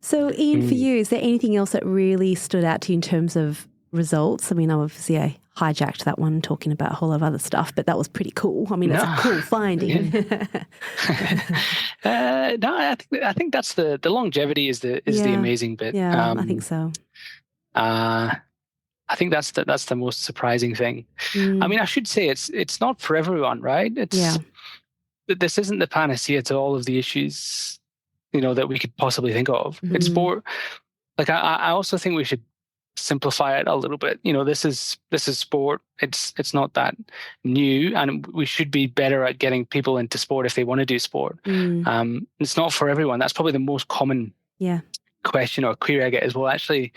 So, Iain, for you, is there anything else that really stood out to you in terms of results? I mean, obviously I hijacked that one talking about a whole lot of other stuff, but that was pretty cool. I mean, it's a cool finding. I think that's the longevity is the amazing bit. Yeah, I think so. I think that's the most surprising thing. I mean, I should say it's not for everyone, right? This isn't the panacea to all of the issues, that we could possibly think of. It's more like I also think we should simplify it a little bit. This is sport. It's not that new, and we should be better at getting people into sport if they want to do sport. It's not for everyone. That's probably the most common question or query I get is, well, actually,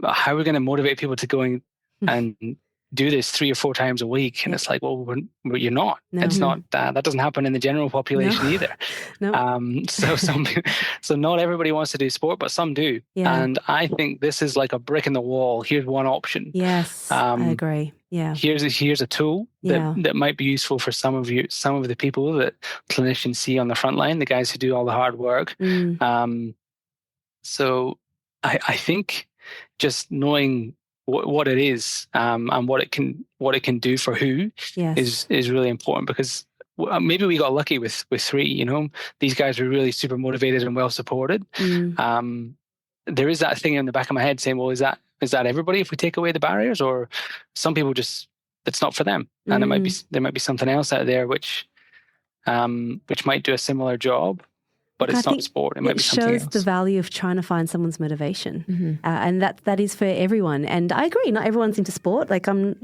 how are we going to motivate people to go and do this 3 or 4 times a week? And it's like, well, you're not. No. It's not. That doesn't happen in the general population either. No. So not everybody wants to do sport, but some do. Yeah. And I think this is like a brick in the wall. Here's one option. Yes, I agree. Yeah. Here's a tool that might be useful for some of the people that clinicians see on the front line, the guys who do all the hard work. So I think just knowing what it is and what it can do for who is really important, because maybe we got lucky with 3. These guys were really super motivated and well supported. There is that thing in the back of my head saying, well, is that everybody if we take away the barriers, or some people just it's not for them, and there might be something else out there which might do a similar job. But it's not sport. It might be something else. It shows the value of trying to find someone's motivation, and that is for everyone. And I agree, not everyone's into sport. Like I don't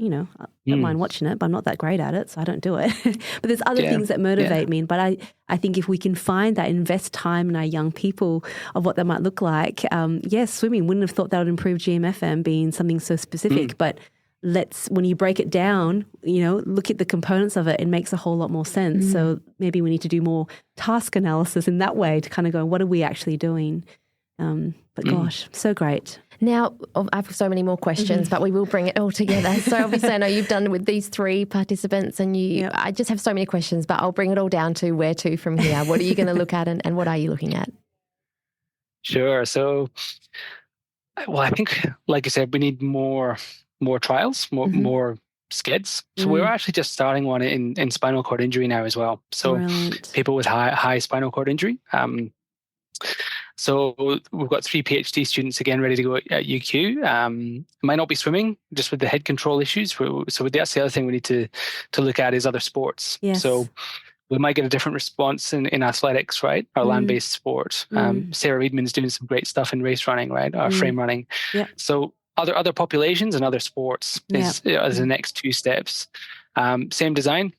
mind watching it, but I'm not that great at it, so I don't do it. But there's other things that motivate me. But I think if we can find that, invest time in our young people of what that might look like. Swimming, wouldn't have thought that would improve GMFM being something so specific, but when you break it down, look at the components of it, it makes a whole lot more sense. So maybe we need to do more task analysis in that way to kind of go, what are we actually doing? But gosh, so great. Now, I have so many more questions, but we will bring it all together. So obviously I know you've done with these 3 participants and I just have so many questions, but I'll bring it all down to where to from here. What are you going to look at and what are you looking at? Sure. So, I think, like I said, we need more trials, more SCEDs. So we're actually just starting one in spinal cord injury now as well. So people with high spinal cord injury. So we've got 3 PhD students again ready to go at UQ. Might not be swimming, just with the head control issues. So that's the other thing we need to look at is other sports. Yes. So we might get a different response in athletics, right? Our land-based sport. Sarah Reedman's doing some great stuff in race running, right? Our frame running. Yeah. So other populations and other sports is the next 2 steps. Same design,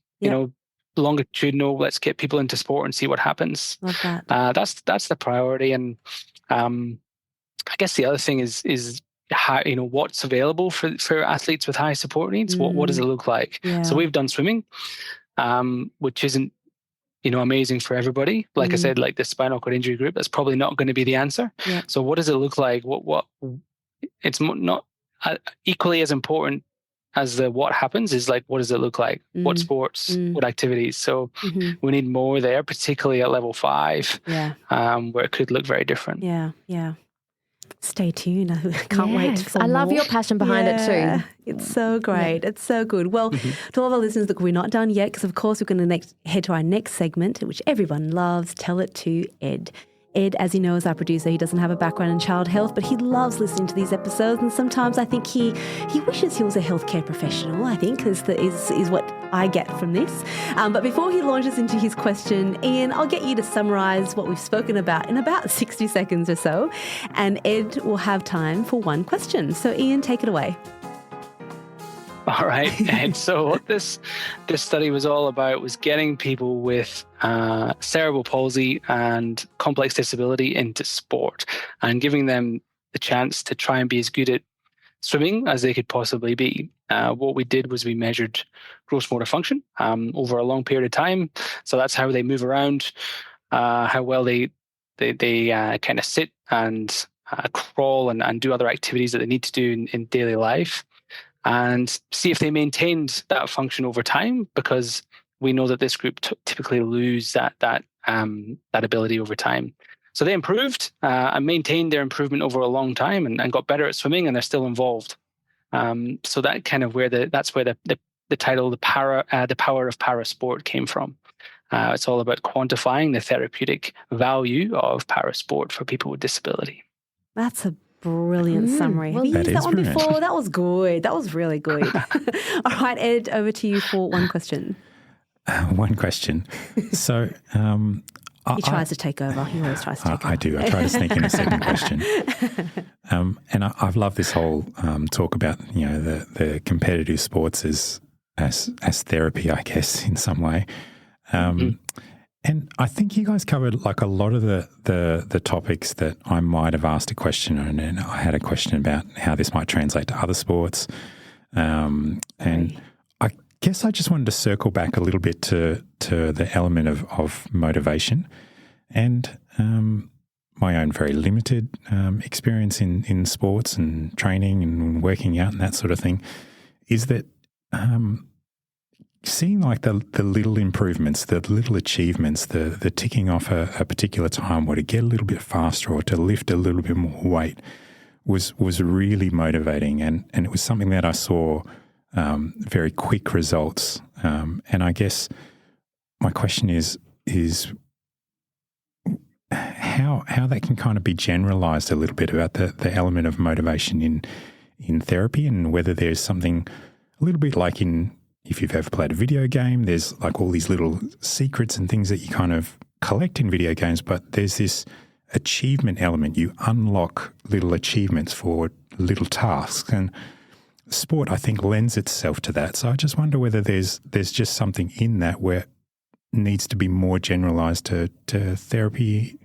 longitudinal. Let's get people into sport and see what happens. Love that. That's the priority. And I guess the other thing is how, what's available for athletes with high support needs. What does it look like? Yeah. So we've done swimming, which isn't amazing for everybody. Like I said, like the spinal cord injury group, that's probably not going to be the answer. Yeah. So what does it look like? What it's not equally as important as the what happens is like, what does it look like? What sports, what activities? So we need more there, particularly at level 5, where it could look very different. Yeah. Stay tuned. I can't wait for more. I love your passion behind it too. It's so great. It's so good. Well, to all of our listeners, look, we're not done yet because, of course, we're going to head to our next segment, which everyone loves, Tell It to Ed. Ed, as you know, is our producer. He doesn't have a background in child health, but he loves listening to these episodes. And sometimes I think he wishes he was a healthcare professional, I think, is what I get from this. But before he launches into his question, Iain, I'll get you to summarise what we've spoken about in about 60 seconds or so. And Ed will have time for one question. So, Iain, take it away. All right. And so what this study was all about was getting people with cerebral palsy and complex disability into sport and giving them the chance to try and be as good at swimming as they could possibly be. What we did was we measured gross motor function over a long period of time. So that's how they move around, how well they kind of sit and crawl and do other activities that they need to do in daily life, and see if they maintained that function over time, because we know that this group typically lose that ability over time. So they improved and maintained their improvement over a long time and got better at swimming, and they're still involved. So that kind of that's where the title, the power of para sport, came from. It's all about quantifying the therapeutic value of para sport for people with disability. That's a brilliant summary. Have you used that one before? That was good. That was really good. All right, Ed, over to you for one question. One question. So he tries to take over. He always tries to take over. I do. I try to sneak in a second question. And I've loved this whole talk about, the competitive sports as therapy, I guess, in some way. And I think you guys covered like a lot of the topics that I might have asked a question on, and I had a question about how this might translate to other sports. And I guess I just wanted to circle back a little bit to the element of motivation and my own very limited experience in sports and training and working out and that sort of thing, is that seeing like the little improvements, the little achievements, the ticking off a particular time, or to get a little bit faster or to lift a little bit more weight was really motivating. And it was something that I saw very quick results. And I guess my question is how that can kind of be generalized a little bit about the element of motivation in therapy, and whether there's something a little bit like if you've ever played a video game, there's like all these little secrets and things that you kind of collect in video games, but there's this achievement element. You unlock little achievements for little tasks, and sport, I think, lends itself to that. So I just wonder whether there's just something in that where it needs to be more generalized to therapy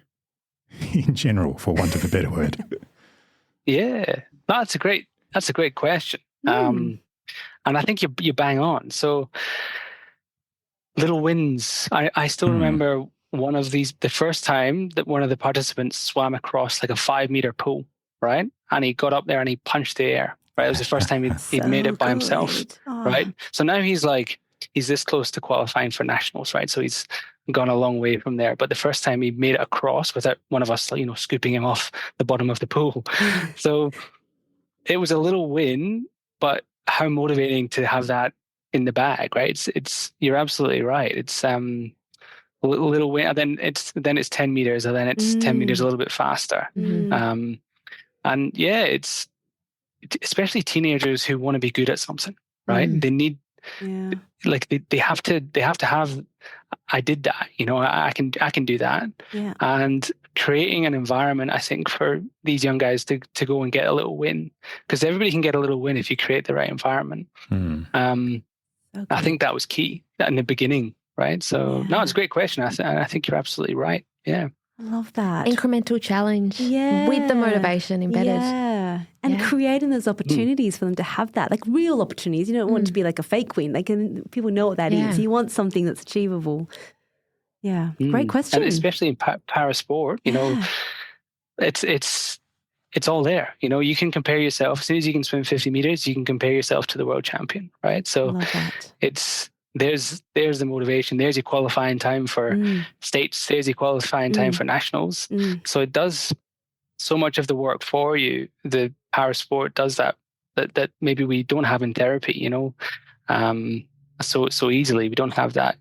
in general, for want of a better word. Yeah, that's a great question. And I think you bang on. So little wins. I still remember one of these, the first time that one of the participants swam across like a 5-meter pool, right? And he got up there and he punched the air, right? It was the first time he'd made it by himself, right? So now he's this close to qualifying for nationals, right? So he's gone a long way from there. But the first time he made it across without one of us, scooping him off the bottom of the pool. So it was a little win, but how motivating to have that in the bag, right? It's you're absolutely right. It's a little win, and then it's 10 meters, and then it's 10 meters a little bit faster. And yeah, it's especially teenagers who want to be good at something, right? They need they have to have. I did that, I can do that. Yeah. And creating an environment, I think, for these young guys to go and get a little win, because everybody can get a little win if you create the right environment. I think that was key in the beginning, right? So no, it's a great question. I think you're absolutely right. Yeah. I love that. Incremental challenge with the motivation embedded. Yeah. And creating those opportunities for them to have that, like real opportunities. You don't want it to be like a fake win. People know what that is. You want something that's achievable. Yeah. Great question. And especially in para sport, it's all there. You can compare yourself. As soon as you can swim 50 meters, you can compare yourself to the world champion, right? So there's the motivation. There's your qualifying time for states. There's your qualifying time for nationals. So it does so much of the work for you. The para sport does that maybe we don't have in therapy, so easily. We don't have that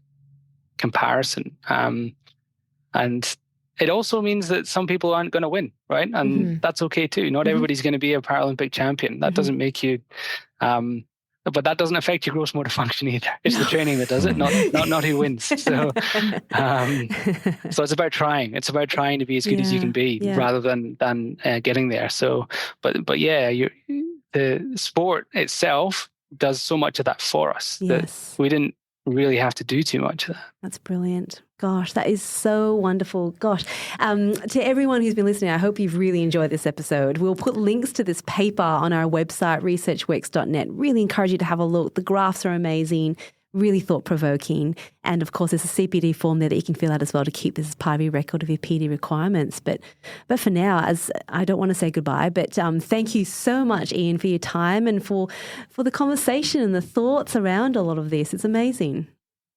comparison. And it also means that some people aren't going to win, right? And that's okay too. Not everybody's going to be a Paralympic champion. That doesn't make you, but that doesn't affect your gross motor function either. It's the training that does it, not who wins. So, so it's about trying. It's about trying to be as good as you can be, rather than getting there. So, but yeah, the sport itself does so much of that for us that we didn't really have to do too much of that. That's brilliant. Gosh, that is so wonderful. Gosh, to everyone who's been listening, I hope you've really enjoyed this episode. We'll put links to this paper on our website, researchworks.net. Really encourage you to have a look. The graphs are amazing, really thought-provoking. And of course, there's a CPD form there that you can fill out as well to keep this as part of your record of your PD requirements. But for now, as I don't want to say goodbye, but thank you so much, Iain, for your time and for the conversation and the thoughts around a lot of this. It's amazing.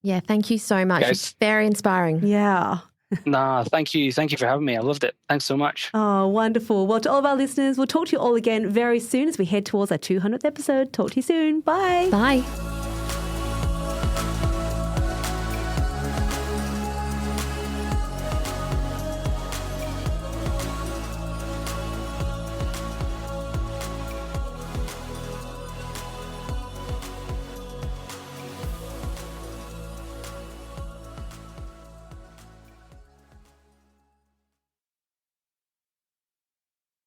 Yeah, thank you so much. Guys. It's very inspiring. Yeah. Nah, thank you. Thank you for having me. I loved it. Thanks so much. Oh, wonderful. Well, to all of our listeners, we'll talk to you all again very soon as we head towards our 200th episode. Talk to you soon. Bye. Bye.